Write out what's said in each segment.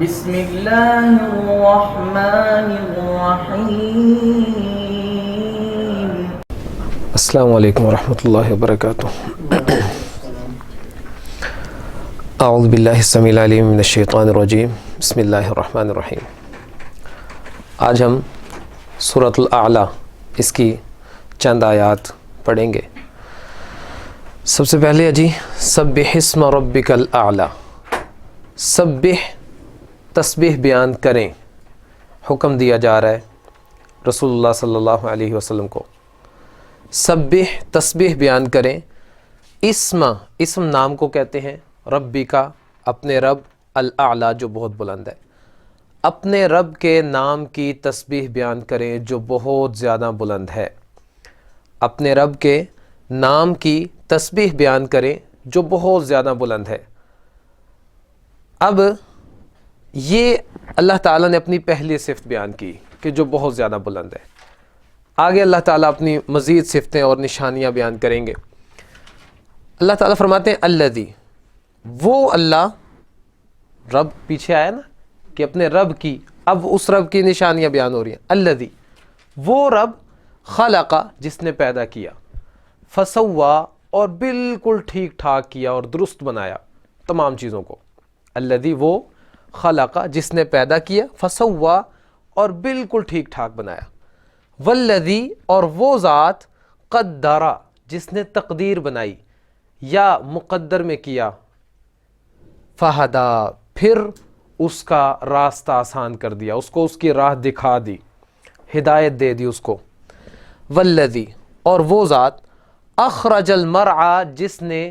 بسم اللہ الرحمن الرحیم۔ السلام علیکم ورحمۃ اللہ وبرکاتہ۔ اعوذ باللہ السمیع العلیم من الشیطان الرجیم، بسم اللہ الرحمن الرحیم۔ آج ہم سورۃ الاعلیٰ اس کی چند آیات پڑھیں گے۔ سب سے پہلے جی سبح اسم ربک الاعلیٰ، سبح تسبیح بیان کریں، حکم دیا جا رہا ہے رسول اللہ صلی اللہ علیہ وسلم کو۔ سبح تسبیح بیان کریں، اسم نام کو کہتے ہیں، ربی کا اپنے رب، الاعلیٰ جو بہت بلند ہے، اپنے رب کے نام کی تسبیح بیان کریں جو بہت زیادہ بلند ہے، اپنے رب کے نام کی تسبیح بیان کریں جو بہت زیادہ بلند ہے۔ اب یہ اللہ تعالیٰ نے اپنی پہلی صفت بیان کی کہ جو بہت زیادہ بلند ہے۔ آگے اللہ تعالیٰ اپنی مزید صفتیں اور نشانیاں بیان کریں گے۔ اللہ تعالیٰ فرماتے ہیں الذی، وہ اللہ، رب پیچھے آیا نا کہ اپنے رب کی، اب اس رب کی نشانیاں بیان ہو رہی ہیں۔ الذی، وہ رب، خلق، جس نے پیدا کیا، فسوا، اور بالکل ٹھیک ٹھاک کیا اور درست بنایا تمام چیزوں کو۔ الذی، وہ، خلق، جس نے پیدا کیا، فسوا، اور بالکل ٹھیک ٹھاک بنایا، والذی، اور وہ ذات، قدر، جس نے تقدیر بنائی یا مقدر میں کیا، فہدا، پھر اس کا راستہ آسان کر دیا، اس کو اس کی راہ دکھا دی، ہدایت دے دی اس کو۔ والذی، اور وہ ذات، اخرج المرعى، جس نے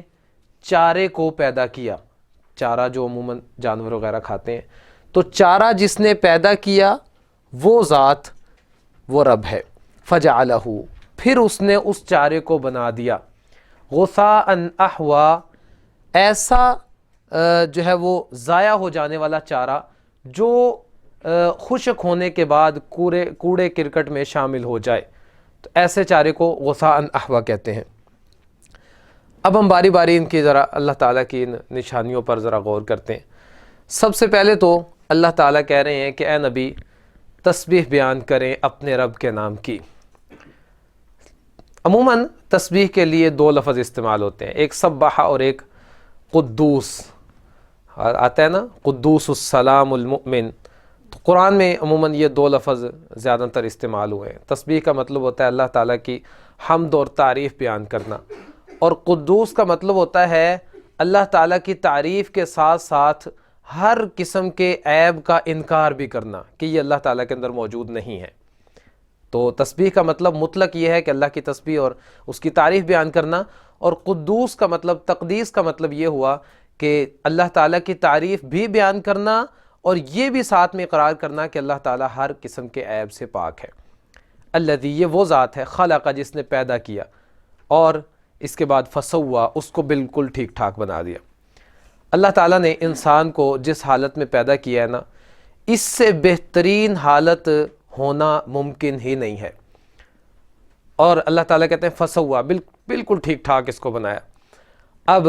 چارے کو پیدا کیا، چارہ جو عموماً جانور وغیرہ کھاتے ہیں، تو چارہ جس نے پیدا کیا وہ ذات، وہ رب ہے۔ فجعلہ، پھر اس نے اس چارے کو بنا دیا، غثاء احوا، ایسا جو ہے وہ ضائع ہو جانے والا چارہ جو خشک ہونے کے بعد کوڑے کرکٹ میں شامل ہو جائے، تو ایسے چارے کو غثاء احوا کہتے ہیں۔ اب ہم باری باری ان کی ذرا اللہ تعالیٰ کی ان نشانیوں پر ذرا غور کرتے ہیں۔ سب سے پہلے تو اللہ تعالیٰ کہہ رہے ہیں کہ اے نبی تسبیح بیان کریں اپنے رب کے نام کی۔ عموماً تسبیح کے لیے دو لفظ استعمال ہوتے ہیں، ایک سبح اور ایک قدوس آتا ہے نا، قدوس السلام المؤمن۔ تو قرآن میں عموماً یہ دو لفظ زیادہ تر استعمال ہوئے ہیں۔ تسبیح کا مطلب ہوتا ہے اللہ تعالیٰ کی حمد اور تعریف بیان کرنا، اور قدوس کا مطلب ہوتا ہے اللہ تعالیٰ کی تعریف کے ساتھ ساتھ ہر قسم کے عیب کا انکار بھی کرنا کہ یہ اللہ تعالیٰ کے اندر موجود نہیں ہے۔ تو تسبیح کا مطلب مطلق یہ ہے کہ اللہ کی تسبیح اور اس کی تعریف بیان کرنا، اور قدوس کا مطلب، تقدیس کا مطلب یہ ہوا کہ اللہ تعالیٰ کی تعریف بھی بیان کرنا اور یہ بھی ساتھ میں اقرار کرنا کہ اللہ تعالیٰ ہر قسم کے عیب سے پاک ہے۔ الذی، یہ وہ ذات ہے، خلق، جس نے پیدا کیا، اور اس کے بعد فسوا، اس کو بالکل ٹھیک ٹھاک بنا دیا۔ اللہ تعالیٰ نے انسان کو جس حالت میں پیدا کیا ہے نا، اس سے بہترین حالت ہونا ممکن ہی نہیں ہے، اور اللہ تعالیٰ کہتے ہیں فسوا، بالکل ٹھیک ٹھاک اس کو بنایا۔ اب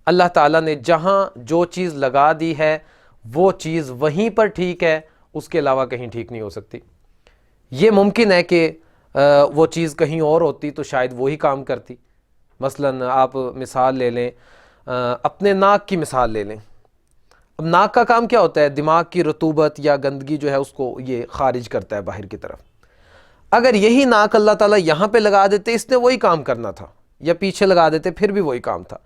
اللہ تعالیٰ نے جہاں جو چیز لگا دی ہے وہ چیز وہیں پر ٹھیک ہے، اس کے علاوہ کہیں ٹھیک نہیں ہو سکتی۔ یہ ممکن ہے کہ وہ چیز کہیں اور ہوتی تو شاید وہی کام کرتی۔ مثلاً آپ مثال لے لیں، اپنے ناک کی مثال لے لیں۔ اب ناک کا کام کیا ہوتا ہے؟ دماغ کی رطوبت یا گندگی جو ہے اس کو یہ خارج کرتا ہے باہر کی طرف۔ اگر یہی ناک اللہ تعالیٰ یہاں پہ لگا دیتے، اس نے وہی کام کرنا تھا، یا پیچھے لگا دیتے پھر بھی وہی کام تھا،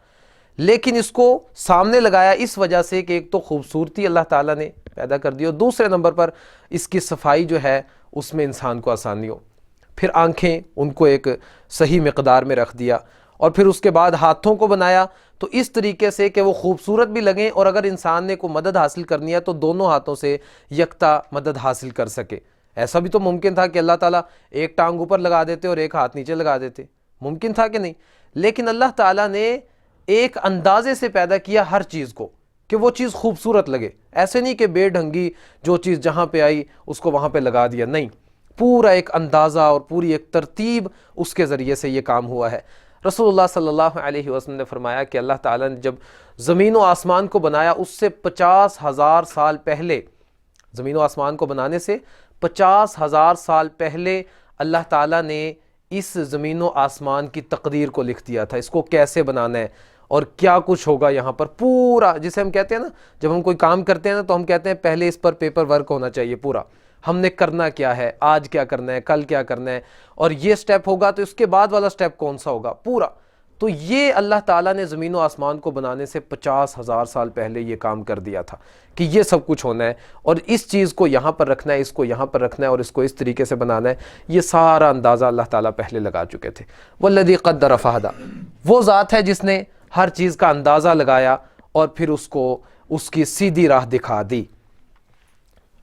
لیکن اس کو سامنے لگایا اس وجہ سے کہ ایک تو خوبصورتی اللہ تعالیٰ نے پیدا کر دی، اور دوسرے نمبر پر اس کی صفائی جو ہے اس میں انسان کو آسانی ہو۔ پھر آنکھیں، ان کو ایک صحیح مقدار میں رکھ دیا، اور پھر اس کے بعد ہاتھوں کو بنایا تو اس طریقے سے کہ وہ خوبصورت بھی لگیں، اور اگر انسان نے کوئی مدد حاصل کرنی ہے تو دونوں ہاتھوں سے یکتا مدد حاصل کر سکے۔ ایسا بھی تو ممکن تھا کہ اللہ تعالیٰ ایک ٹانگ اوپر لگا دیتے اور ایک ہاتھ نیچے لگا دیتے، ممکن تھا کہ نہیں؟ لیکن اللہ تعالیٰ نے ایک اندازے سے پیدا کیا ہر چیز کو کہ وہ چیز خوبصورت لگے، ایسے نہیں کہ بے ڈھنگی جو چیز جہاں پہ آئی اس کو وہاں پہ لگا دیا، نہیں، پورا ایک اندازہ اور پوری ایک ترتیب اس کے ذریعے سے یہ کام ہوا ہے۔ رسول اللہ صلی اللہ علیہ وسلم نے فرمایا کہ اللہ تعالیٰ نے جب زمین و آسمان کو بنایا، اس سے 50,000 سال پہلے زمین و آسمان کو بنانے سے 50,000 سال پہلے اللہ تعالیٰ نے اس زمین و آسمان کی تقدیر کو لکھ دیا تھا، اس کو کیسے بنانا ہے اور کیا کچھ ہوگا یہاں پر پورا. جسے ہم کہتے ہیں نا، جب ہم کوئی کام کرتے ہیں نا تو ہم کہتے ہیں پہلے اس پر پیپر ورک ہونا چاہیے پورا، ہم نے کرنا کیا ہے، آج کیا کرنا ہے، کل کیا کرنا ہے، اور یہ سٹیپ ہوگا تو اس کے بعد والا سٹیپ کون سا ہوگا پورا. تو یہ اللہ تعالیٰ نے زمین و آسمان کو بنانے سے 50,000 سال پہلے یہ کام کر دیا تھا کہ یہ سب کچھ ہونا ہے، اور اس چیز کو یہاں پر رکھنا ہے، اس کو یہاں پر رکھنا ہے، اور اس کو اس طریقے سے بنانا ہے. یہ سارا اندازہ اللہ تعالیٰ پہلے لگا چکے تھے. والذی قدر فہدی، وہ ذات ہے جس نے ہر چیز کا اندازہ لگایا اور پھر اس کو اس کی سیدھی راہ دکھا دی.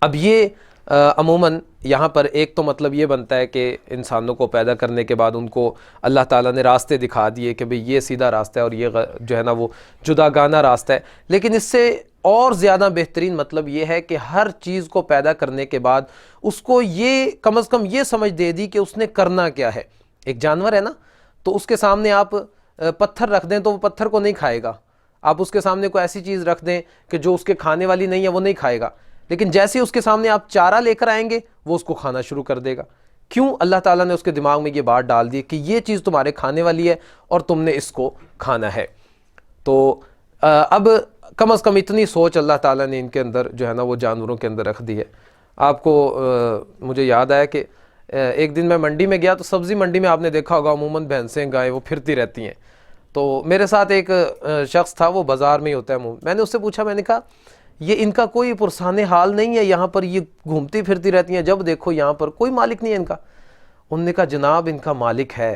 اب یہ عموماً یہاں پر ایک تو مطلب یہ بنتا ہے کہ انسانوں کو پیدا کرنے کے بعد ان کو اللہ تعالیٰ نے راستے دکھا دیے کہ بھئی یہ سیدھا راستہ ہے اور یہ جو ہے نا وہ جداگانہ راستہ ہے. لیکن اس سے اور زیادہ بہترین مطلب یہ ہے کہ ہر چیز کو پیدا کرنے کے بعد اس کو یہ کم از کم یہ سمجھ دے دی کہ اس نے کرنا کیا ہے. ایک جانور ہے نا، تو اس کے سامنے آپ پتھر رکھ دیں تو وہ پتھر کو نہیں کھائے گا. آپ اس کے سامنے کوئی ایسی چیز رکھ دیں کہ جو اس کے کھانے والی نہیں ہے، وہ نہیں کھائے گا. لیکن جیسے اس کے سامنے آپ چارہ لے کر آئیں گے وہ اس کو کھانا شروع کر دے گا. کیوں؟ اللہ تعالیٰ نے اس کے دماغ میں یہ بات ڈال دی کہ یہ چیز تمہارے کھانے والی ہے اور تم نے اس کو کھانا ہے. تو اب کم از کم اتنی سوچ اللہ تعالیٰ نے ان کے اندر جو ہے نا وہ جانوروں کے اندر رکھ دی ہے. آپ کو مجھے یاد آیا کہ ایک دن میں منڈی میں گیا تو سبزی منڈی میں آپ نے دیکھا ہوگا عموماً بھینسیں گائیں وہ پھرتی رہتی ہیں. تو میرے ساتھ ایک شخص تھا، وہ بازار میں ہی ہوتا ہے. میں نے اس سے پوچھا، میں نے کہا یہ ان کا کوئی پرسان حال نہیں ہے، یہاں پر یہ گھومتی پھرتی رہتی ہیں، جب دیکھو یہاں پر کوئی مالک نہیں ہے ان کا. انہوں نے کہا جناب ان کا مالک ہے،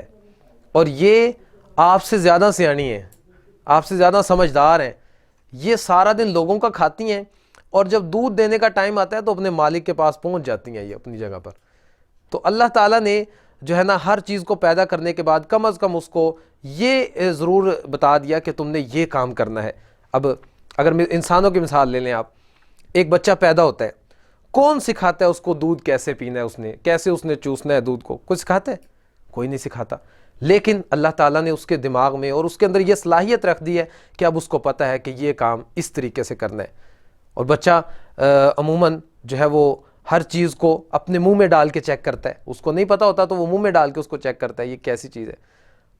اور یہ آپ سے زیادہ سیانی ہیں، آپ سے زیادہ سمجھدار ہیں. یہ سارا دن لوگوں کا کھاتی ہیں اور جب دودھ دینے کا ٹائم آتا ہے تو اپنے مالک کے پاس پہنچ جاتی ہیں یہ اپنی جگہ پر. تو اللہ تعالیٰ نے جو ہے نا ہر چیز کو پیدا کرنے کے بعد کم از کم اس کو یہ ضرور بتا دیا کہ تم نے یہ کام کرنا ہے. اب اگر انسانوں کی مثال لے لیں آپ، ایک بچہ پیدا ہوتا ہے، کون سکھاتا ہے اس کو دودھ کیسے پینا ہے، کیسے اس نے چوسنا ہے دودھ کو؟ کوئی سکھاتا ہے؟ کوئی نہیں سکھاتا. لیکن اللہ تعالیٰ نے اس کے دماغ میں اور اس کے اندر یہ صلاحیت رکھ دی ہے کہ اب اس کو پتہ ہے کہ یہ کام اس طریقے سے کرنا ہے. اور بچہ عموماً جو ہے وہ ہر چیز کو اپنے منہ میں ڈال کے چیک کرتا ہے. اس کو نہیں پتہ ہوتا تو وہ منہ میں ڈال کے اس کو چیک کرتا ہے یہ کیسی چیز ہے.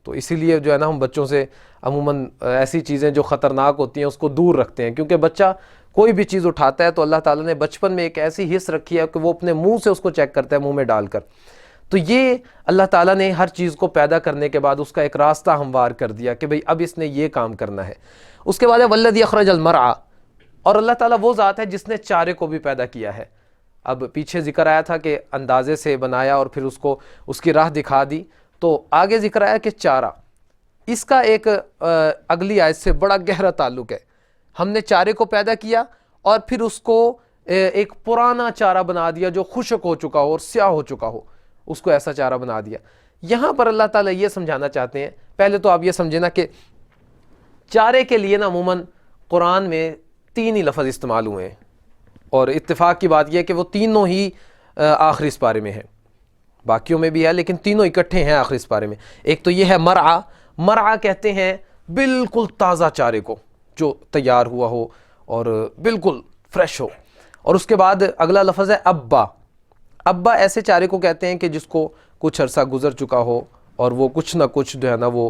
تو اسی لیے جو ہے نا ہم بچوں سے عموماً ایسی چیزیں جو خطرناک ہوتی ہیں اس کو دور رکھتے ہیں، کیونکہ بچہ کوئی بھی چیز اٹھاتا ہے تو اللہ تعالیٰ نے بچپن میں ایک ایسی حس رکھی ہے کہ وہ اپنے منہ سے اس کو چیک کرتا ہے، منہ میں ڈال کر. تو یہ اللہ تعالیٰ نے ہر چیز کو پیدا کرنے کے بعد اس کا ایک راستہ ہموار کر دیا کہ بھئی اب اس نے یہ کام کرنا ہے. اس کے بعد ہے والذی اخرج المرعى، اور اللہ تعالیٰ وہ ذات ہے جس نے چارے کو بھی پیدا کیا ہے. اب پیچھے ذکر آیا تھا کہ اندازے سے بنایا اور پھر اس کو اس کی راہ دکھا دی، تو آگے ذکر آیا کہ چارہ، اس کا ایک اگلی آیت سے بڑا گہرا تعلق ہے. ہم نے چارے کو پیدا کیا اور پھر اس کو ایک پرانا چارہ بنا دیا جو خشک ہو چکا ہو اور سیاہ ہو چکا ہو، اس کو ایسا چارہ بنا دیا. یہاں پر اللہ تعالیٰ یہ سمجھانا چاہتے ہیں، پہلے تو آپ یہ سمجھیں نا کہ چارے کے لیے نا عموماً قرآن میں 3 ہی لفظ استعمال ہوئے ہیں، اور اتفاق کی بات یہ ہے کہ وہ تینوں ہی آخری سپارے میں ہیں. باقیوں میں بھی ہے لیکن تینوں اکٹھے ہیں آخری سپارے میں. ایک تو یہ ہے مرعا. مرعا کہتے ہیں بالکل تازہ چارے کو جو تیار ہوا ہو اور بالکل فریش ہو. اور اس کے بعد اگلا لفظ ہے ابا. ابا ایسے چارے کو کہتے ہیں کہ جس کو کچھ عرصہ گزر چکا ہو اور وہ کچھ نہ کچھ جو ہے نا وہ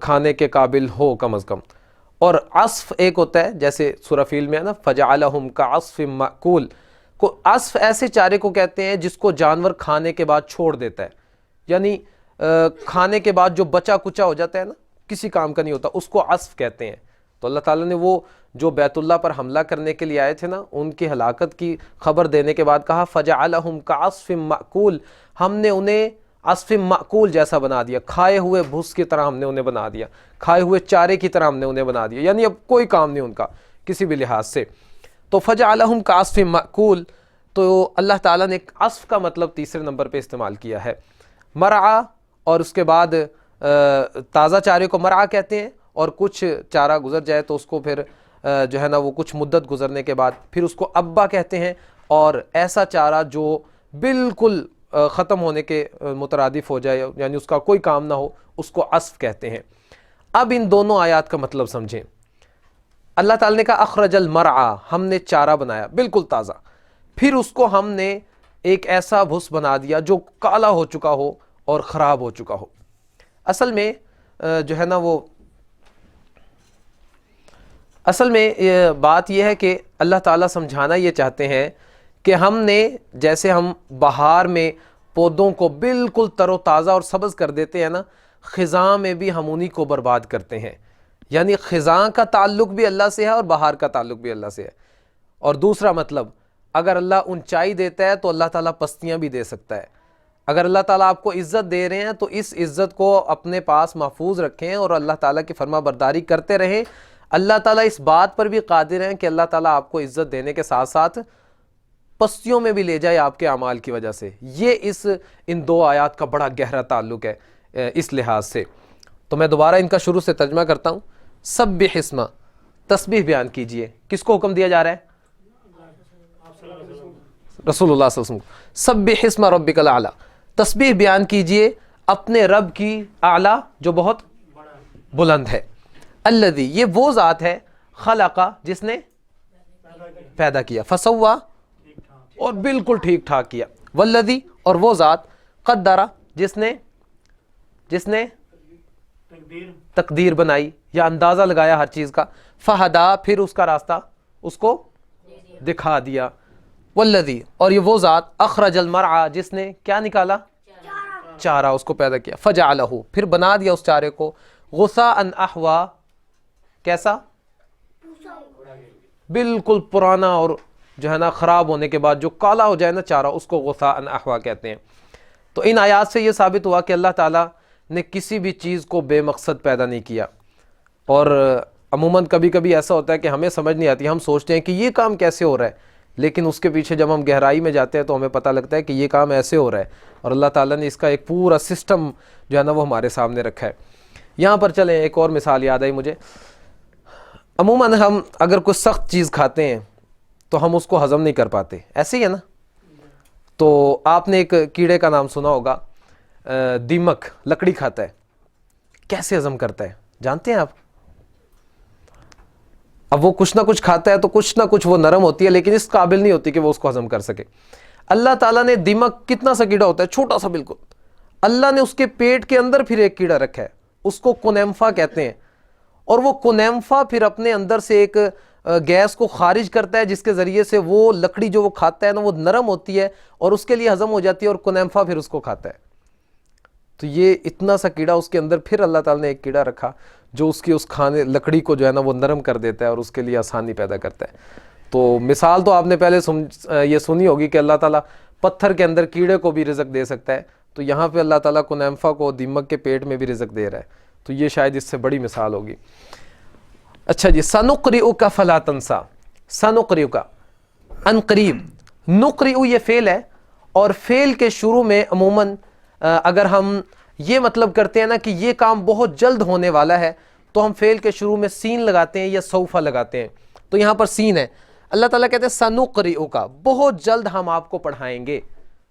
کھانے کے قابل ہو کم از کم. اور عصف ایک ہوتا ہے، جیسے سورہ فیل میں ہے نا فجعلہم کعصف مأکول. عصف ایسے چارے کو کہتے ہیں جس کو جانور کھانے کے بعد چھوڑ دیتا ہے، یعنی کھانے کے بعد جو بچا کچا ہو جاتا ہے نا، کسی کام کا نہیں ہوتا، اس کو عصف کہتے ہیں. تو اللہ تعالیٰ نے وہ جو بیت اللہ پر حملہ کرنے کے لیے آئے تھے نا، ان کی ہلاکت کی خبر دینے کے بعد کہا فجعلہم کعصف مأکول، ہم نے انہیں عصف مأکول جیسا بنا دیا، کھائے ہوئے بھس کی طرح ہم نے انہیں بنا دیا، کھائے ہوئے چارے کی طرح ہم نے انہیں بنا دیا، یعنی اب کوئی کام نہیں ان کا کسی بھی لحاظ سے. تو فجعلہم کعصف مأکول، تو اللہ تعالیٰ نے عصف کا مطلب تیسرے نمبر پہ استعمال کیا ہے. مرعا، اور اس کے بعد تازہ چارے کو مرعا کہتے ہیں، اور کچھ چارہ گزر جائے تو اس کو پھر جو ہے نا وہ کچھ مدت گزرنے کے بعد پھر اس کو ابا کہتے ہیں. اور ایسا چارہ جو بالکل ختم ہونے کے مترادف ہو جائے، یعنی اس کا کوئی کام نہ ہو، اس کو عصف کہتے ہیں. اب ان دونوں آیات کا مطلب سمجھیں. اللہ تعالیٰ نے کہا اخرج المرعا، ہم نے چارہ بنایا بالکل تازہ. پھر اس کو ہم نے ایک ایسا بھس بنا دیا جو کالا ہو چکا ہو اور خراب ہو چکا ہو. اصل میں جو ہے نا وہ اصل میں بات یہ ہے کہ اللہ تعالیٰ سمجھانا یہ چاہتے ہیں کہ ہم نے جیسے ہم بہار میں پودوں کو بالکل تر و تازہ اور سبز کر دیتے ہیں نا، خزاں میں بھی ہم انہی کو برباد کرتے ہیں. یعنی خزاں کا تعلق بھی اللہ سے ہے اور بہار کا تعلق بھی اللہ سے ہے. اور دوسرا مطلب، اگر اللہ اونچائی دیتا ہے تو اللہ تعالیٰ پستیاں بھی دے سکتا ہے. اگر اللہ تعالیٰ آپ کو عزت دے رہے ہیں تو اس عزت کو اپنے پاس محفوظ رکھیں اور اللہ تعالیٰ کی فرما برداری کرتے رہیں. اللہ تعالیٰ اس بات پر بھی قادر ہیں کہ اللہ تعالیٰ آپ کو عزت دینے کے ساتھ ساتھ پستیوں میں بھی لے جائے آپ کے اعمال کی وجہ سے. یہ ان دو آیات کا بڑا گہرا تعلق ہے اس لحاظ سے. تو میں دوبارہ ان کا شروع سے ترجمہ کرتا ہوں. سبح اسم، تسبیح بیان کیجئے. کس کو حکم دیا جا رہا ہے؟ رسول اللہ صلی اللہ علیہ وسلم. سبح اسم ربک الاعلی، تسبیح بیان کیجئے اپنے رب کی اعلیٰ جو بہت بلند ہے. الذی، یہ وہ ذات ہے، خلق، جس نے پیدا کیا، فسوا، اور بالکل ٹھیک ٹھاک کیا، والذی، اور وہ ذات، قدر، جس نے تقدیر بنائی یا اندازہ لگایا ہر چیز کا، فہدا، پھر اس کا راستہ اس کو دکھا دیا، والذی، اور یہ وہ ذات، اخرج المرعى، جس نے کیا نکالا؟ چارہ، اس کو پیدا کیا، فجعلہ، پھر بنا دیا اس چارے کو، غثاء احوا، کیسا؟ بالکل پرانا اور جو ہے نا خراب ہونے کے بعد جو کالا ہو جائے نا چارہ، اس کو غثاء احوا کہتے ہیں. تو ان آیات سے یہ ثابت ہوا کہ اللہ تعالیٰ نے کسی بھی چیز کو بے مقصد پیدا نہیں کیا. اور عموماً کبھی کبھی ایسا ہوتا ہے کہ ہمیں سمجھ نہیں آتی، ہم سوچتے ہیں کہ یہ کام کیسے ہو رہا ہے، لیکن اس کے پیچھے جب ہم گہرائی میں جاتے ہیں تو ہمیں پتہ لگتا ہے کہ یہ کام ایسے ہو رہا ہے، اور اللہ تعالیٰ نے اس کا ایک پورا سسٹم جو ہے نا وہ ہمارے سامنے رکھا ہے. یہاں پر چلیں ایک اور مثال یاد آئی مجھے. عموماً ہم اگر کوئی سخت چیز کھاتے ہیں تو ہم اس کو ہضم نہیں کر پاتے، ایسے ہی ہے نا. تو آپ نے ایک کیڑے کا نام سنا ہوگا، دیمک، لکڑی کھاتا ہے. کیسے ہضم کرتا ہے جانتے ہیں آپ؟ اب وہ کچھ نہ کچھ کھاتا ہے تو کچھ نہ کچھ وہ نرم ہوتی ہے، لیکن اس قابل نہیں ہوتی کہ وہ اس کو ہضم کر سکے. اللہ تعالیٰ نے دیمک، کتنا سا کیڑا ہوتا ہے، چھوٹا سا بالکل، اللہ نے اس کے پیٹ کے اندر پھر ایک کیڑا رکھا ہے، اس کو کونیمفا کہتے ہیں. اور وہ کونیمفا پھر اپنے اندر سے ایک گیس کو خارج کرتا ہے جس کے ذریعے سے وہ لکڑی جو وہ کھاتا ہے نا وہ نرم ہوتی ہے اور اس کے لیے ہضم ہو جاتی ہے، اور کونیمفا پھر اس کو کھاتا ہے. تو یہ اتنا سا کیڑا اس کے اندر پھر اللہ تعالیٰ نے ایک کیڑا رکھا جو اس کی اس کھانے لکڑی کو جو ہے نا وہ نرم کر دیتا ہے اور اس کے لیے آسانی پیدا کرتا ہے. تو مثال تو آپ نے پہلے یہ سنی ہوگی کہ اللہ تعالیٰ پتھر کے اندر کیڑے کو بھی رزق دے سکتا ہے، تو یہاں پہ اللہ تعالیٰ کونیمفا کو دیمک کے پیٹ میں بھی رزق دے رہا ہے. تو یہ شاید اس سے بڑی مثال ہوگی. اچھا جی، سنقرئک فلا تنسا، سنقرئک، ان قریب. نقرئ یہ فعل ہے، اور فعل کے شروع میں عموماً اگر ہم یہ مطلب کرتے ہیں نا کہ یہ کام بہت جلد ہونے والا ہے تو ہم فعل کے شروع میں سین لگاتے ہیں یا سوفا لگاتے ہیں. تو یہاں پر سین ہے. اللہ تعالیٰ کہتے ہیں سنقرئک، بہت جلد ہم آپ کو پڑھائیں گے،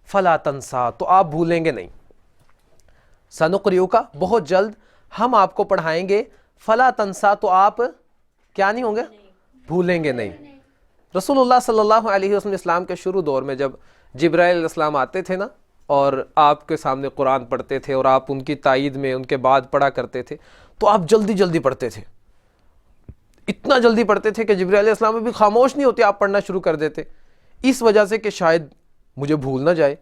فلا تنسا، تو آپ بھولیں گے نہیں. سنقرئک، بہت جلد ہم آپ کو پڑھائیں گے، فلا تنسا، تو آپ کیا نہیں ہوں گے؟ بھولیں گے نہیں. رسول اللہ صلی اللہ علیہ وسلم اسلام کے شروع دور میں جب جبرائیل علیہ السلام آتے تھے نا اور آپ کے سامنے قرآن پڑھتے تھے اور آپ ان کی تائید میں ان کے بعد پڑھا کرتے تھے، تو آپ جلدی جلدی پڑھتے تھے. اتنا جلدی پڑھتے تھے کہ جبرائیل علیہ السلام بھی خاموش نہیں ہوتے، آپ پڑھنا شروع کر دیتے، اس وجہ سے کہ شاید مجھے بھول نہ جائے،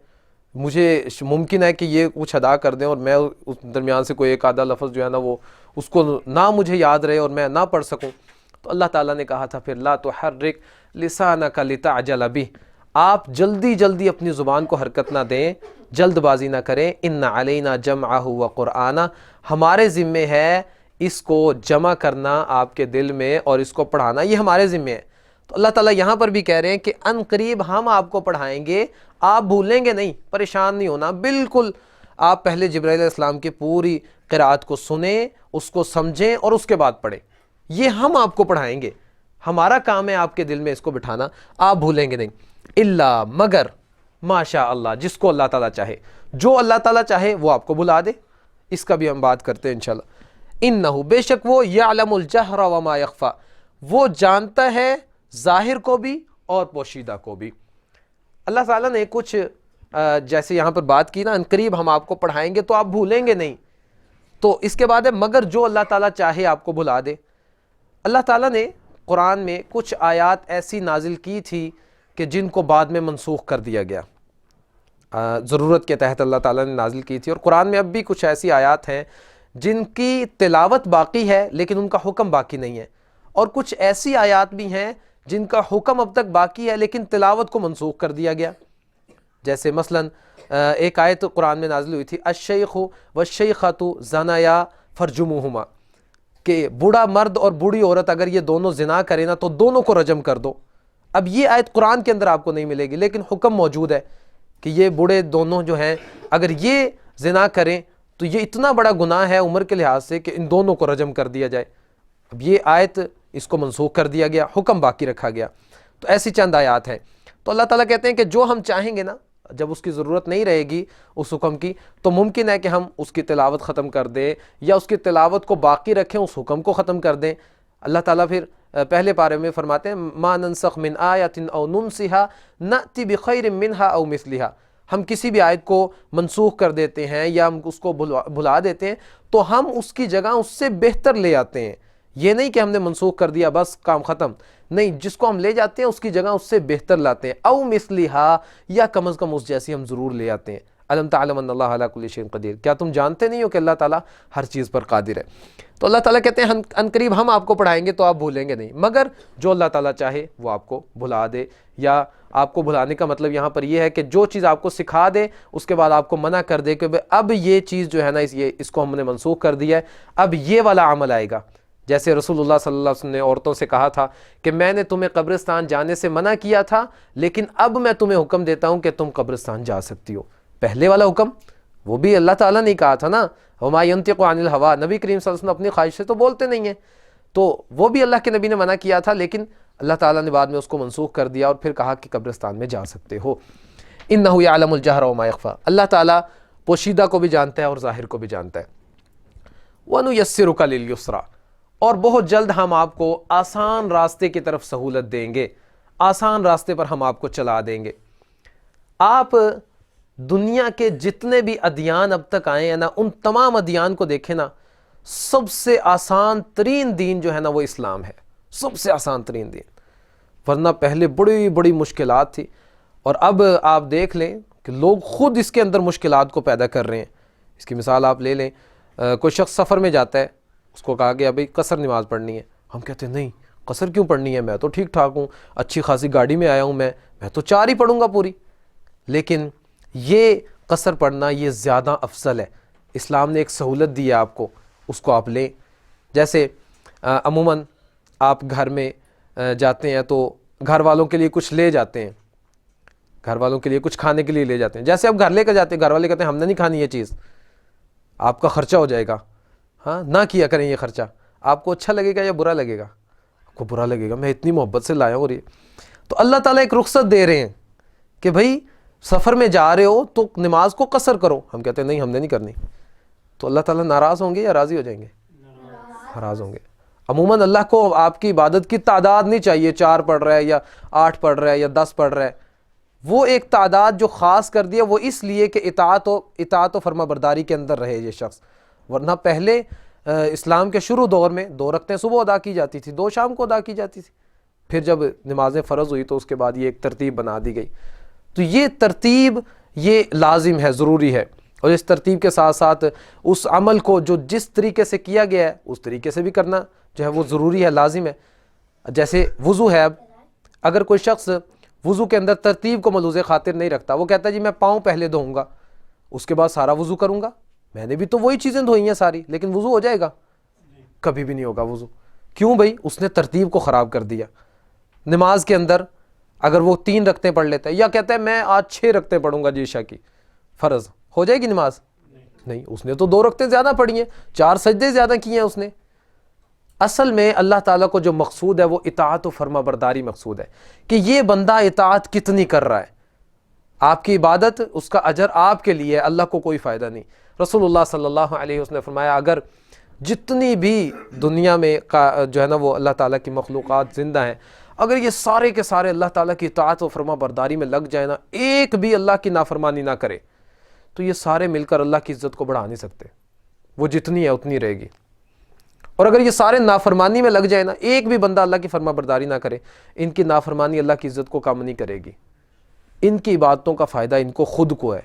مجھے ممکن ہے کہ یہ کچھ ادا کر دیں اور میں اس درمیان سے کوئی ایک آدھا لفظ جو ہے نا وہ اس کو نہ مجھے یاد رہے اور میں نہ پڑھ سکوں. تو اللہ تعالیٰ نے کہا تھا پھر لا تحرک لسانک لتعجل بہ، آپ جلدی جلدی اپنی زبان کو حرکت نہ دیں، جلد بازی نہ کریں. ان علینا جمعہ وقرآنہ، ہمارے ذمے ہے اس کو جمع کرنا آپ کے دل میں اور اس کو پڑھانا، یہ ہمارے ذمے ہے. تو اللہ تعالیٰ یہاں پر بھی کہہ رہے ہیں کہ ان قریب ہم آپ کو پڑھائیں گے، آپ بھولیں گے نہیں، پریشان نہیں ہونا. بالکل آپ پہلے جبرائیل علیہ السلام کی پوری قرات کو سنیں، اس کو سمجھیں اور اس کے بعد پڑھیں. یہ ہم آپ کو پڑھائیں گے، ہمارا کام ہے آپ کے دل میں اس کو بٹھانا، آپ بھولیں گے نہیں. الا، مگر، ماشاء اللہ، جس کو اللہ تعالیٰ چاہے، جو اللہ تعالیٰ چاہے وہ آپ کو بلا دے. اس کا بھی ہم بات کرتے ہیں انشاءاللہ. انہ، بے شک وہ، یعلم الجہر وما یخفی، وہ جانتا ہے ظاہر کو بھی اور پوشیدہ کو بھی. اللہ تعالیٰ نے کچھ جیسے یہاں پر بات کی نا، ان قریب ہم آپ کو پڑھائیں گے تو آپ بھولیں گے نہیں، تو اس کے بعد ہے مگر جو اللہ تعالیٰ چاہے آپ کو بھلا دے۔ اللہ تعالیٰ نے قرآن میں کچھ آیات ایسی نازل کی تھی کہ جن کو بعد میں منسوخ کر دیا گیا، ضرورت کے تحت اللہ تعالیٰ نے نازل کی تھی، اور قرآن میں اب بھی کچھ ایسی آیات ہیں جن کی تلاوت باقی ہے لیکن ان کا حکم باقی نہیں ہے، اور کچھ ایسی آیات بھی ہیں جن کا حکم اب تک باقی ہے لیکن تلاوت کو منسوخ کر دیا گیا۔ جیسے مثلا ایک آیت قرآن میں نازل ہوئی تھی، الشیخ والشیخۃ زنایا فرجموہما، کہ بوڑھا مرد اور بوڑھی عورت اگر یہ دونوں زنا کریں نا تو دونوں کو رجم کر دو۔ اب یہ آیت قرآن کے اندر آپ کو نہیں ملے گی لیکن حکم موجود ہے کہ یہ بوڑھے دونوں جو ہیں اگر یہ زنا کریں تو یہ اتنا بڑا گناہ ہے عمر کے لحاظ سے کہ ان دونوں کو رجم کر دیا جائے۔ اب یہ آیت اس کو منسوخ کر دیا گیا، حکم باقی رکھا گیا۔ تو ایسی چند آیات ہیں۔ تو اللہ تعالیٰ کہتے ہیں کہ جو ہم چاہیں گے نا، جب اس کی ضرورت نہیں رہے گی اس حکم کی، تو ممکن ہے کہ ہم اس کی تلاوت ختم کر دیں یا اس کی تلاوت کو باقی رکھیں، اس حکم کو ختم کر دیں۔ اللہ تعالیٰ پھر پہلے پارے میں فرماتے ہیں ما ننسخ من آیۃ او ننسها نأتی بخیر منها او مثلها، ہم کسی بھی آیت کو منسوخ کر دیتے ہیں یا ہم اس کو بھلا دیتے ہیں تو ہم اس کی جگہ اس سے بہتر لے آتے ہیں۔ یہ نہیں کہ ہم نے منسوخ کر دیا بس کام ختم، نہیں، جس کو ہم لے جاتے ہیں اس کی جگہ اس سے بہتر لاتے ہیں، او مثلھا، یا کم از کم اس جیسی ہم ضرور لے آتے ہیں۔ الم تعلم ان اللہ علی کل شیء قدیر، کیا تم جانتے نہیں ہو کہ اللہ تعالیٰ ہر چیز پر قادر ہے؟ تو اللہ تعالیٰ کہتے ہیں ان قریب ہم آپ کو پڑھائیں گے تو آپ بھولیں گے نہیں، مگر جو اللہ تعالیٰ چاہے وہ آپ کو بھلا دے۔ یا آپ کو بھلانے کا مطلب یہاں پر یہ ہے کہ جو چیز آپ کو سکھا دے اس کے بعد آپ کو منع کر دے کہ اب یہ چیز جو ہے نا اس کو ہم نے منسوخ کر دیا ہے، اب یہ والا عمل آئے گا۔ جیسے رسول اللہ صلی اللہ علیہ وسلم نے عورتوں سے کہا تھا کہ میں نے تمہیں قبرستان جانے سے منع کیا تھا لیکن اب میں تمہیں حکم دیتا ہوں کہ تم قبرستان جا سکتی ہو۔ پہلے والا حکم وہ بھی اللہ تعالیٰ نے کہا تھا نا، وما ينطق عن الهوى، نبی کریم صلی اللہ علیہ وسلم اپنی خواہش سے تو بولتے نہیں ہیں، تو وہ بھی اللہ کے نبی نے منع کیا تھا لیکن اللہ تعالیٰ نے بعد میں اس کو منسوخ کر دیا اور پھر کہا کہ قبرستان میں جا سکتے ہو۔ انہ یعلم الجہر وما یخفی، اللہ تعالیٰ پوشیدہ کو بھی جانتا ہے اور ظاہر کو بھی جانتا ہے۔ وَنُيَسِّرُكَ لِلْيُسْرَىٰ، اور بہت جلد ہم آپ کو آسان راستے کی طرف سہولت دیں گے، آسان راستے پر ہم آپ کو چلا دیں گے۔ آپ دنیا کے جتنے بھی ادیان اب تک آئے ہیں نا، ان تمام ادیان کو دیکھیں نا، سب سے آسان ترین دین جو ہے نا وہ اسلام ہے، سب سے آسان ترین دین، ورنہ پہلے بڑی بڑی مشکلات تھی، اور اب آپ دیکھ لیں کہ لوگ خود اس کے اندر مشکلات کو پیدا کر رہے ہیں۔ اس کی مثال آپ لے لیں، کوئی شخص سفر میں جاتا ہے، اس کو کہا گیا بھئی قصر نماز پڑھنی ہے، ہم کہتے ہیں نہیں قصر کیوں پڑھنی ہے، میں تو ٹھیک ٹھاک ہوں، اچھی خاصی گاڑی میں آیا ہوں، میں تو 4 ہی پڑھوں گا پوری۔ لیکن یہ قصر پڑھنا یہ زیادہ افضل ہے، اسلام نے ایک سہولت دی ہے آپ کو، اس کو آپ لیں۔ جیسے عموماً آپ گھر میں جاتے ہیں تو گھر والوں کے لیے کچھ لے جاتے ہیں، گھر والوں کے لیے کچھ کھانے کے لیے لے جاتے ہیں، جیسے آپ گھر لے کر جاتے ہیں، گھر والے کہتے ہیں ہم نے نہیں کھانی یہ چیز، آپ کا خرچہ ہو جائے گا، ہاں نہ کیا کریں یہ خرچہ۔ آپ کو اچھا لگے گا یا برا لگے گا؟ آپ کو برا لگے گا، میں اتنی محبت سے لایا ہوں۔ اور یہ تو اللہ تعالیٰ ایک رخصت دے رہے ہیں کہ بھائی سفر میں جا رہے ہو تو نماز کو قصر کرو، ہم کہتے ہیں نہیں ہم نے نہیں کرنی، تو اللہ تعالیٰ ناراض ہوں گے یا راضی ہو جائیں گے؟ ناراض ہوں گے۔ عموماً اللہ کو آپ کی عبادت کی تعداد نہیں چاہیے، 4 پڑھ رہا ہے یا 8 پڑھ رہا ہے یا 10 پڑھ رہا ہے، وہ ایک تعداد جو خاص کر دیا وہ اس لیے کہ اطاعت و فرما برداری کے اندر رہے یہ شخص، ورنہ پہلے اسلام کے شروع دور میں 2 رکعتیں صبح ادا کی جاتی تھی، 2 شام کو ادا کی جاتی تھی، پھر جب نمازیں فرض ہوئی تو اس کے بعد یہ ایک ترتیب بنا دی گئی۔ تو یہ ترتیب یہ لازم ہے، ضروری ہے، اور اس ترتیب کے ساتھ ساتھ اس عمل کو جو جس طریقے سے کیا گیا ہے اس طریقے سے بھی کرنا جو ہے وہ ضروری ہے، لازم ہے۔ جیسے وضو ہے، اب اگر کوئی شخص وضو کے اندر ترتیب کو ملحوظ خاطر نہیں رکھتا، وہ کہتا ہے جی میں پاؤں پہلے دھوؤں گا اس کے بعد سارا وضو کروں گا، میں نے بھی تو وہی چیزیں دھوئی ہیں ساری، لیکن وضو ہو جائے گا؟ کبھی بھی نہیں ہوگا وضو۔ کیوں بھائی؟ اس نے ترتیب کو خراب کر دیا۔ نماز کے اندر اگر وہ 3 رکعتیں پڑھ لیتا ہے یا کہتا ہے میں آج 6 رکعتیں پڑھوں گا جی عشاء کی فرض، ہو جائے گی نماز؟ نہیں، اس نے تو 2 رکعتیں زیادہ پڑھی ہیں، 4 سجدے زیادہ کیے ہیں اس نے۔ اصل میں اللہ تعالیٰ کو جو مقصود ہے وہ اطاعت و فرما برداری مقصود ہے، کہ یہ بندہ اطاعت کتنی کر رہا ہے، آپ کی عبادت اس کا اجر آپ کے لیے، اللہ کو کوئی فائدہ نہیں۔ رسول اللہ صلی اللہ علیہ وسلم نے فرمایا اگر جتنی بھی دنیا میں جو ہے نا وہ اللہ تعالیٰ کی مخلوقات زندہ ہیں، اگر یہ سارے کے سارے اللہ تعالیٰ کی اطاعت و فرما برداری میں لگ جائے نا، ایک بھی اللہ کی نافرمانی نہ کرے، تو یہ سارے مل کر اللہ کی عزت کو بڑھا نہیں سکتے، وہ جتنی ہے اتنی رہے گی۔ اور اگر یہ سارے نافرمانی میں لگ جائے نا، ایک بھی بندہ اللہ کی فرما برداری نہ کرے، ان کی نافرمانی اللہ کی عزت کو کم نہیں کرے گی۔ ان کی عبادتوں کا فائدہ ان کو خود کو ہے،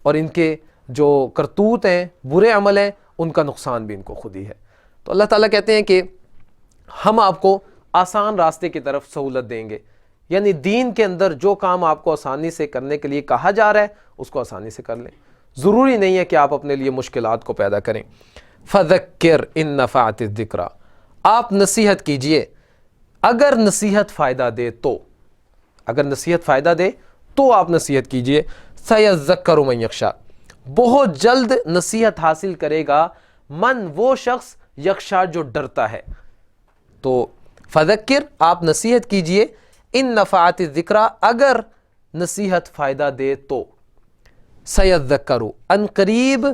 اور ان کے جو کرتوت ہیں، برے عمل ہیں، ان کا نقصان بھی ان کو خود ہی ہے۔ تو اللہ تعالیٰ کہتے ہیں کہ ہم آپ کو آسان راستے کی طرف سہولت دیں گے، یعنی دین کے اندر جو کام آپ کو آسانی سے کرنے کے لیے کہا جا رہا ہے اس کو آسانی سے کر لیں، ضروری نہیں ہے کہ آپ اپنے لیے مشکلات کو پیدا کریں۔ فذکر ان نفعت الذکریٰ، آپ نصیحت کیجئے اگر نصیحت فائدہ دے تو، اگر نصیحت فائدہ دے تو آپ نصیحت کیجئے۔ سیذکر من یخشیٰ، بہت جلد نصیحت حاصل کرے گا من، وہ شخص، یخشیٰ جو ڈرتا ہے۔ تو فذکر، آپ نصیحت کیجئے، ان نفعت الذکریٰ، اگر نصیحت فائدہ دے تو، سیذکر، ان قریب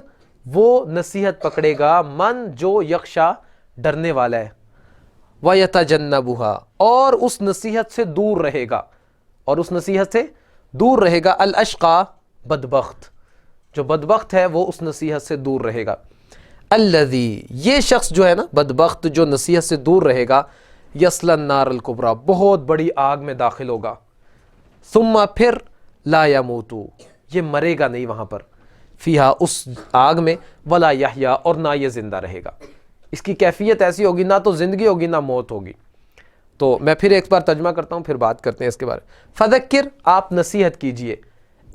وہ نصیحت پکڑے گا، من، جو یخشیٰ ڈرنے والا ہے، وَيَتَجَنَّبُهَا، اور اس نصیحت سے دور رہے گا، اور اس نصیحت سے دور رہے گا، الاشقیٰ، بدبخت، جو بدبخت ہے وہ اس نصیحت سے دور رہے گا، الذی، یہ شخص جو ہے نا بدبخت، جو نصیحت سے دور رہے گا، یصلی النار الکبریٰ، بہت بڑی آگ میں داخل ہوگا، ثم، پھر، لا یموت، یہ مرے گا نہیں وہاں پر، فیہا، اس آگ میں، ولا یحییٰ، اور نہ یہ زندہ رہے گا۔ اس کی کیفیت ایسی ہوگی، نہ تو زندگی ہوگی نہ موت ہوگی۔ تو میں پھر ایک بار ترجمہ کرتا ہوں، پھر بات کرتے ہیں اس کے بارے میں۔ فذکر، آپ نصیحت کیجئے،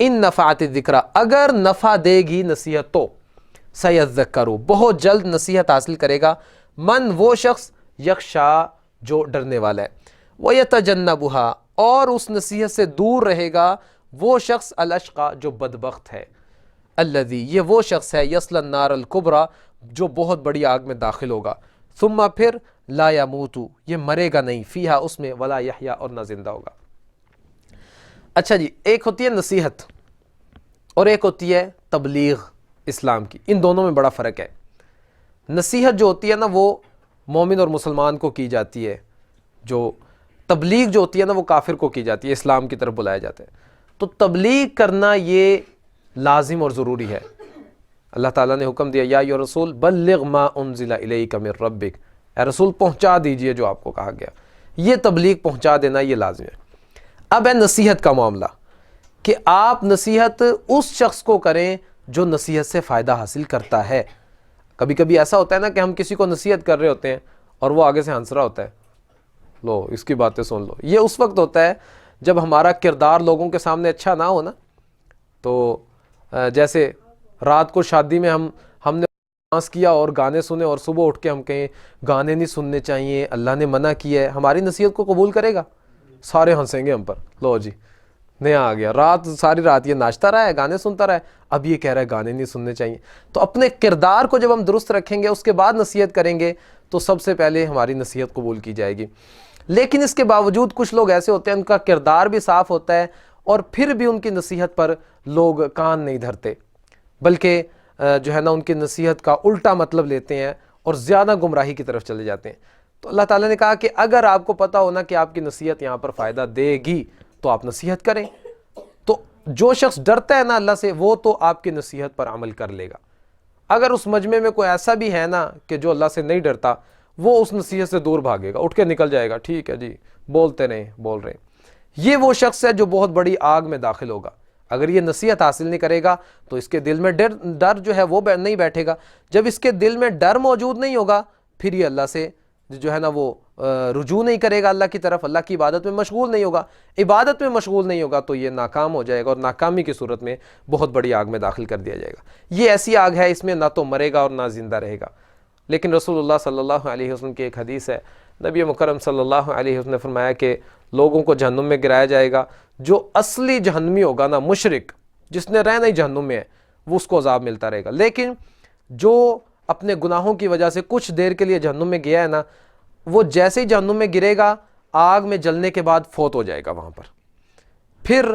ان نفعت الذکریٰ، اگر نفع دے گی نصیحت تو، سیذکر، بہت جلد نصیحت حاصل کرے گا، من، وہ شخص، یخشیٰ، جو ڈرنے والا ہے، وَيَتَجَنَّبُهَا، اور اس نصیحت سے دور رہے گا وہ شخص، الاشقیٰ، جو بدبخت ہے، الذی، یہ وہ شخص ہے، یصلی النار الکبریٰ، جو بہت بڑی آگ میں داخل ہوگا، ثم، پھر، لا یموت، یہ مرے گا نہیں، فیہا، اس میں، ولا یحییٰ، اور نہ زندہ ہوگا۔ اچھا جی، ایک ہوتی ہے نصیحت اور ایک ہوتی ہے تبلیغ اسلام کی، ان دونوں میں بڑا فرق ہے۔ نصیحت جو ہوتی ہے نا وہ مومن اور مسلمان کو کی جاتی ہے، جو تبلیغ جو ہوتی ہے نا وہ کافر کو کی جاتی ہے، اسلام کی طرف بلایا جاتا ہے۔ تو تبلیغ کرنا یہ لازم اور ضروری ہے۔ اللہ تعالیٰ نے حکم دیا، یا ایھا رسول بلغ ما انزل الیک من ربک، اے رسول پہنچا دیجئے جو آپ کو کہا گیا، یہ تبلیغ پہنچا دینا یہ لازم ہے۔ اب ہے نصیحت کا معاملہ، کہ آپ نصیحت اس شخص کو کریں جو نصیحت سے فائدہ حاصل کرتا ہے۔ کبھی کبھی ایسا ہوتا ہے نا کہ ہم کسی کو نصیحت کر رہے ہوتے ہیں اور وہ آگے سے ہنس رہا ہوتا ہے، لو اس کی باتیں سن لو۔ یہ اس وقت ہوتا ہے جب ہمارا کردار لوگوں کے سامنے اچھا نہ ہو نا، تو جیسے رات کو شادی میں ہم نے ڈانس کیا اور گانے سنے، اور صبح اٹھ کے ہم کہیں گانے نہیں سننے چاہیے، اللہ نے منع کیا ہے، ہماری نصیحت کو قبول کرے گا؟ سارے ہنسیں گے ہم پر، لو جی نیا آ گیا، ساری رات یہ ناچتا رہا ہے، گانے سنتا رہا ہے، اب یہ کہہ رہا ہے گانے نہیں سننے چاہیے۔ تو اپنے کردار کو جب ہم درست رکھیں گے، اس کے بعد نصیحت کریں گے، تو سب سے پہلے ہماری نصیحت قبول کی جائے گی۔ لیکن اس کے باوجود کچھ لوگ ایسے ہوتے ہیں، ان کا کردار بھی صاف ہوتا ہے، اور پھر بھی ان کی نصیحت پر لوگ کان نہیں دھرتے، بلکہ جو ہے نا ان کی نصیحت کا الٹا مطلب لیتے ہیں اور زیادہ گمراہی کی طرف چلے جاتے ہیں۔ تو اللہ تعالیٰ نے کہا کہ اگر آپ کو پتہ ہونا کہ آپ کی نصیحت یہاں پر فائدہ دے گی تو آپ نصیحت کریں۔ تو جو شخص ڈرتا ہے نا اللہ سے، وہ تو آپ کی نصیحت پر عمل کر لے گا۔ اگر اس مجمع میں کوئی ایسا بھی ہے نا کہ جو اللہ سے نہیں ڈرتا، وہ اس نصیحت سے دور بھاگے گا، اٹھ کے نکل جائے گا، ٹھیک ہے جی بولتے رہیں، بول رہے ہیں۔ یہ وہ شخص ہے جو بہت بڑی آگ میں داخل ہوگا۔ اگر یہ نصیحت حاصل نہیں کرے گا تو اس کے دل میں ڈر جو ہے وہ نہیں بیٹھے گا۔ جب اس کے دل میں ڈر موجود نہیں ہوگا، پھر یہ اللہ سے جو ہے نا وہ رجوع نہیں کرے گا، اللہ کی طرف، اللہ کی عبادت میں مشغول نہیں ہوگا، عبادت میں مشغول نہیں ہوگا، تو یہ ناکام ہو جائے گا، اور ناکامی کی صورت میں بہت بڑی آگ میں داخل کر دیا جائے گا۔ یہ ایسی آگ ہے، اس میں نہ تو مرے گا اور نہ زندہ رہے گا۔ لیکن رسول اللہ صلی اللہ علیہ وسلم کی ایک حدیث ہے، نبی مکرم صلی اللہ علیہ وسلم نے فرمایا کہ لوگوں کو جہنم میں گرایا جائے گا، جو اصلی جہنمی ہوگا نا، مشرک، جس نے رہنا ہی جہنم میں ہے، وہ اس کو عذاب ملتا رہے گا۔ لیکن جو اپنے گناہوں کی وجہ سے کچھ دیر کے لیے جہنم میں گیا ہے نا، وہ جیسے ہی جہنم میں گرے گا، آگ میں جلنے کے بعد فوت ہو جائے گا وہاں پر۔ پھر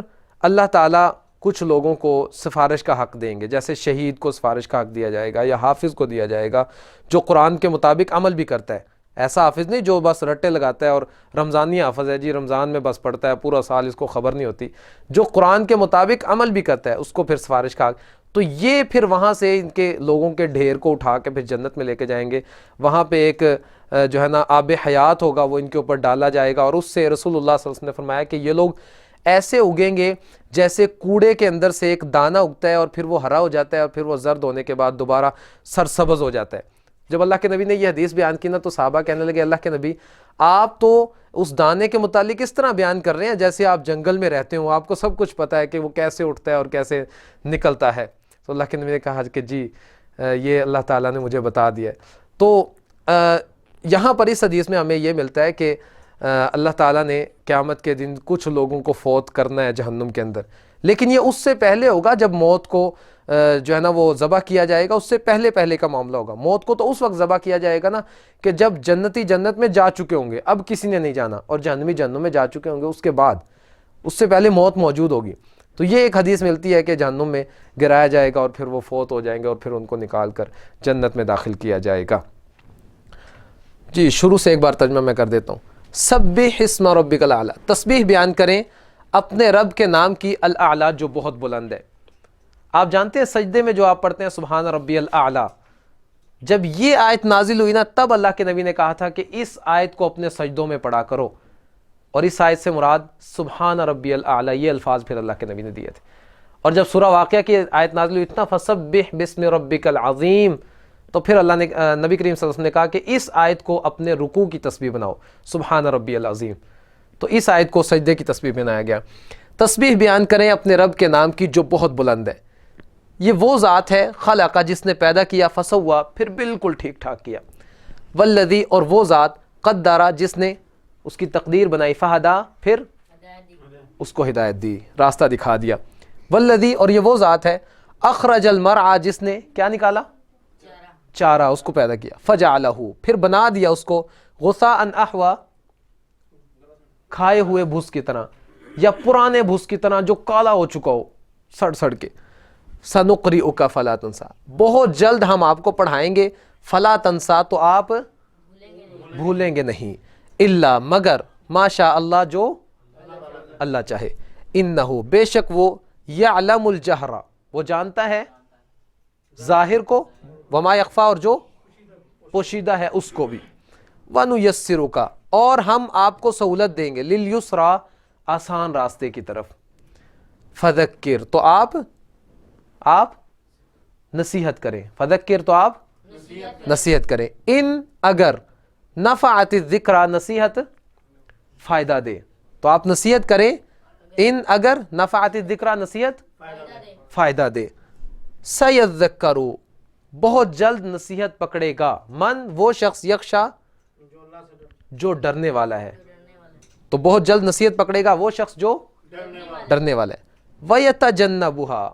اللہ تعالیٰ کچھ لوگوں کو سفارش کا حق دیں گے، جیسے شہید کو سفارش کا حق دیا جائے گا، یا حافظ کو دیا جائے گا، جو قرآن کے مطابق عمل بھی کرتا ہے، ایسا حافظ نہیں جو بس رٹے لگاتا ہے اور رمضانی حافظ ہے جی، رمضان میں بس پڑھتا ہے پورا سال اس کو خبر نہیں ہوتی، جو قرآن کے مطابق عمل بھی کرتا ہے اس کو پھر سفارش کا، تو یہ پھر وہاں سے ان کے لوگوں کے ڈھیر کو اٹھا کے پھر جنت میں لے کے جائیں گے. وہاں پہ ایک جو ہے نا آب حیات ہوگا، وہ ان کے اوپر ڈالا جائے گا، اور اس سے رسول اللہ صلی اللہ علیہ وسلم نے فرمایا کہ یہ لوگ ایسے اگیں گے جیسے کوڑے کے اندر سے ایک دانہ اگتا ہے اور پھر وہ ہرا ہو جاتا ہے اور پھر وہ زرد ہونے کے بعد دوبارہ سرسبز ہو جاتا ہے. جب اللہ کے نبی نے یہ حدیث بیان کی نا تو صحابہ کہنے لگے اللہ کے نبی آپ تو اس دانے کے متعلق اس طرح بیان کر رہے ہیں جیسے آپ جنگل میں رہتے ہو، آپ کو سب کچھ پتہ ہے کہ وہ کیسے اٹھتا ہے اور کیسے نکلتا ہے. تو اللہ کے نبی نے کہا کہ جی یہ اللہ تعالیٰ نے مجھے بتا دیا ہے. تو یہاں پر اس حدیث میں ہمیں یہ ملتا ہے کہ اللہ تعالیٰ نے قیامت کے دن کچھ لوگوں کو فوت کرنا ہے جہنم کے اندر، لیکن یہ اس سے پہلے ہوگا جب موت کو جو ہے نا وہ ذبح کیا جائے گا، اس سے پہلے کا معاملہ ہوگا. موت کو تو اس وقت ذبح کیا جائے گا نا کہ جب جنتی جنت میں جا چکے ہوں گے، اب کسی نے نہیں جانا، اور جہنمی جہنم میں جا چکے ہوں گے، اس کے بعد اس سے پہلے موت موجود ہوگی. تو یہ ایک حدیث ملتی ہے کہ جہنم میں گرایا جائے گا اور پھر وہ فوت ہو جائیں گے اور پھر ان کو نکال کر جنت میں داخل کیا جائے گا. جی شروع سے ایک بار ترجمہ میں کر دیتا ہوں. سبح اسم ربک الاعلی، تسبیح بیان کریں اپنے رب کے نام کی، الاعلی جو بہت بلند ہے. آپ جانتے ہیں سجدے میں جو آپ پڑھتے ہیں سبحان ربی الاعلی، جب یہ آیت نازل ہوئی نا تب اللہ کے نبی نے کہا تھا کہ اس آیت کو اپنے سجدوں میں پڑھا کرو، اور اس آیت سے مراد سبحان ربی الاعلی یہ الفاظ پھر اللہ کے نبی نے دیے تھے. اور جب سورہ واقعہ کی آیت نازل ہوئی اتنا فسبح بسم ربک العظیم، تو پھر اللہ نے نبی کریم صلی اللہ علیہ وسلم نے کہا کہ اس آیت کو اپنے رکوع کی تسبیح بناؤ سبحان ربی العظیم. تو اس آیت کو سجدے کی تسبیح بنایا گیا. تسبیح بیان کریں اپنے رب کے نام کی جو بہت بلند ہے. یہ وہ ذات ہے خلق جس نے پیدا کیا، فسوا پھر بالکل ٹھیک ٹھاک کیا، والذی اور وہ ذات قدر جس نے اس کی تقدیر بنائی، فہدا پھر اس کو ہدایت دی، راستہ دکھا دیا. والذی اور یہ وہ ذات ہے اخرج المرعى جس نے کیا نکالا، چارہ اس کو پیدا کیا، فجعلہ پھر بنا دیا اس کو غثاء احوا کھائے ہوئے بھس کی طرح یا پرانے بھس کی طرح جو کالا ہو چکا ہو سڑ سڑ کے. سنقرئک فلا تنسا بہت جلد ہم آپ کو پڑھائیں گے، فلا تنسا تو آپ بھولیں گے نہیں، الا مگر ما شاء اللہ جو اللہ چاہے، انہ بے شک وہ یعلم الجہر وہ جانتا ہے ظاہر کو، وما یخفا اور جو پوشیدہ ہے اس کو بھی، وَنُيَسِّرُكَ اور ہم آپ کو سہولت دیں گے، لِلْيُسْرَى آسان راستے کی طرف، فذکر تو آپ نصیحت کریں، فذکر تو آپ نصیحت کریں، ان اگر نفعت الذکرى نصیحت فائدہ دے تو آپ نصیحت کریں، ان اگر نفعت الذکرى نصیحت فائدہ دے. سیذکر بہت جلد نصیحت پکڑے گا، من وہ شخص یخشا جو ڈرنے والا ہے، تو بہت جلد نصیحت پکڑے گا وہ شخص جو ڈرنے والا ہے. وَيَتَجَنَّبُهَا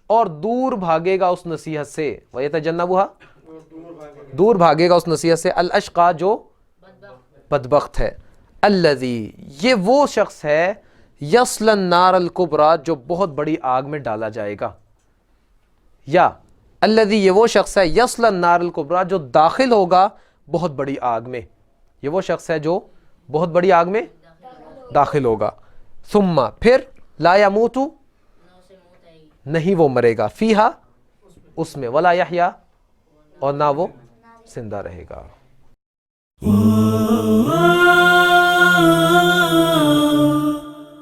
اور دور بھاگے گا اس نصیحت سے، وَيَتَجَنَّبُهَا دور بھاگے گا اس نصیحت سے، الاشقا جو بدبخت ہے، الذی یہ وہ شخص ہے، یصلی النار الکبریٰ جو بہت بڑی آگ میں ڈالا جائے گا، یا الذی یہ وہ شخص ہے، یصلی النار الکبریٰ جو داخل ہوگا بہت بڑی آگ میں، یہ وہ شخص ہے جو بہت بڑی آگ میں داخل ہوگا. ثم پھر لا یموت نہیں وہ مرے گا، فیہا اس میں، ولا یحیا اور نہ وہ زندہ رہے گا.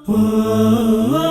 Oh